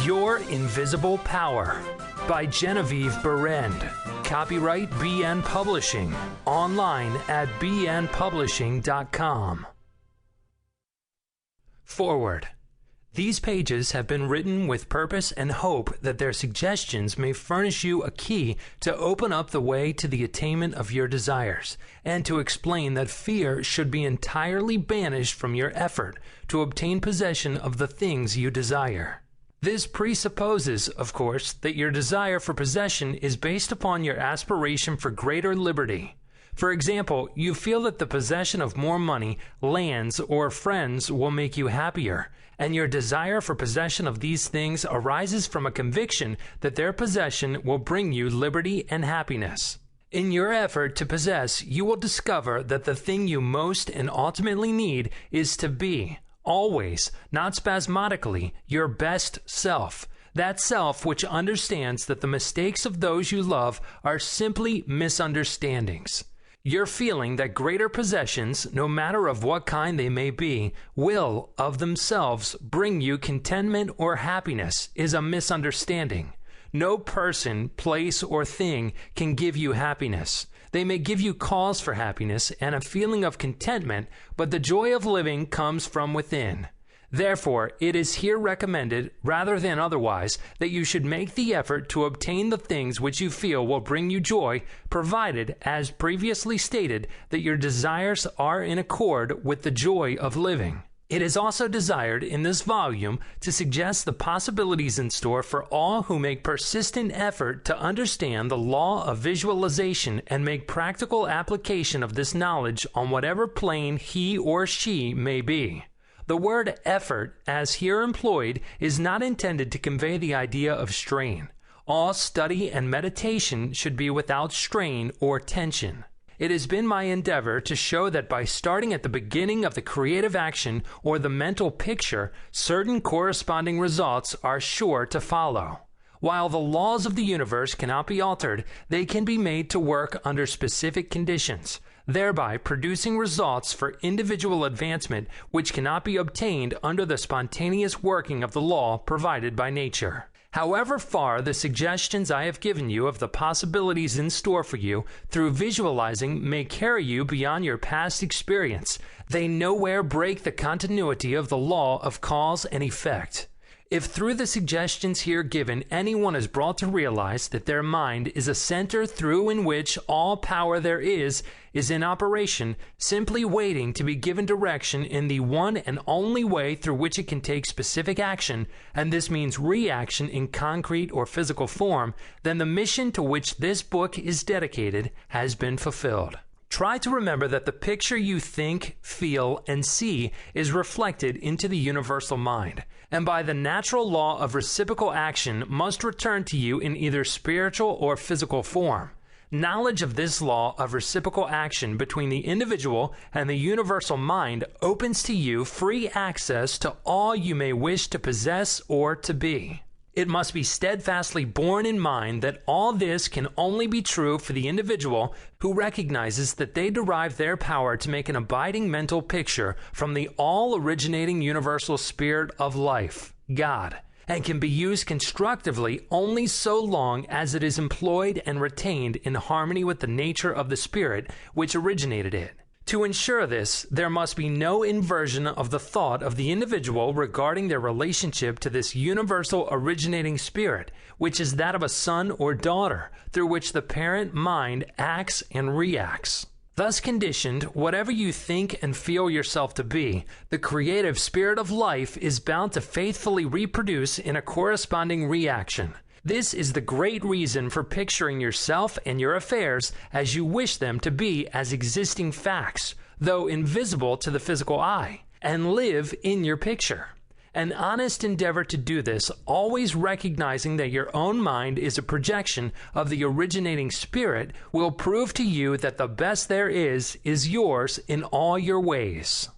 Your Invisible Power by Genevieve Behrend. Copyright BN Publishing. Online at bnpublishing.com. Forward. These pages have been written with purpose and hope that their suggestions may furnish you a key to open up the way to the attainment of your desires, and to explain that fear should be entirely banished from your effort to obtain possession of the things you desire. This presupposes, of course, that your desire for possession is based upon your aspiration for greater liberty. For example, you feel that the possession of more money, lands, or friends will make you happier, and your desire for possession of these things arises from a conviction that their possession will bring you liberty and happiness. In your effort to possess, you will discover that the thing you most and ultimately need is to be, always, not spasmodically, your best self. That self which understands that the mistakes of those you love are simply misunderstandings. Your feeling that greater possessions, no matter of what kind they may be, will, of themselves, bring you contentment or happiness is a misunderstanding. No person, place, or thing can give you happiness. They may give you cause for happiness and a feeling of contentment, but the joy of living comes from within. Therefore, it is here recommended, rather than otherwise, that you should make the effort to obtain the things which you feel will bring you joy, provided, as previously stated, that your desires are in accord with the joy of living. It is also desired in this volume to suggest the possibilities in store for all who make persistent effort to understand the law of visualization and make practical application of this knowledge on whatever plane he or she may be. The word effort, as here employed, is not intended to convey the idea of strain. All study and meditation should be without strain or tension. It has been my endeavor to show that by starting at the beginning of the creative action or the mental picture, certain corresponding results are sure to follow. While the laws of the universe cannot be altered, they can be made to work under specific conditions, thereby producing results for individual advancement which cannot be obtained under the spontaneous working of the law provided by nature. However far the suggestions I have given you of the possibilities in store for you through visualizing may carry you beyond your past experience, they nowhere break the continuity of the law of cause and effect. If through the suggestions here given anyone is brought to realize that their mind is a center through in which all power there is in operation, simply waiting to be given direction in the one and only way through which it can take specific action, and this means reaction in concrete or physical form, then the mission to which this book is dedicated has been fulfilled. Try to remember that the picture you think, feel, and see is reflected into the universal mind, and by the natural law of reciprocal action must return to you in either spiritual or physical form. Knowledge of this law of reciprocal action between the individual and the universal mind opens to you free access to all you may wish to possess or to be. It must be steadfastly borne in mind that all this can only be true for the individual who recognizes that they derive their power to make an abiding mental picture from the all-originating universal spirit of life, God, and can be used constructively only so long as it is employed and retained in harmony with the nature of the spirit which originated it. To ensure this, there must be no inversion of the thought of the individual regarding their relationship to this universal originating spirit, which is that of a son or daughter, through which the parent mind acts and reacts. Thus conditioned, whatever you think and feel yourself to be, the creative spirit of life is bound to faithfully reproduce in a corresponding reaction. This is the great reason for picturing yourself and your affairs as you wish them to be as existing facts, though invisible to the physical eye, and live in your picture. An honest endeavor to do this, always recognizing that your own mind is a projection of the originating spirit, will prove to you that the best there is yours in all your ways.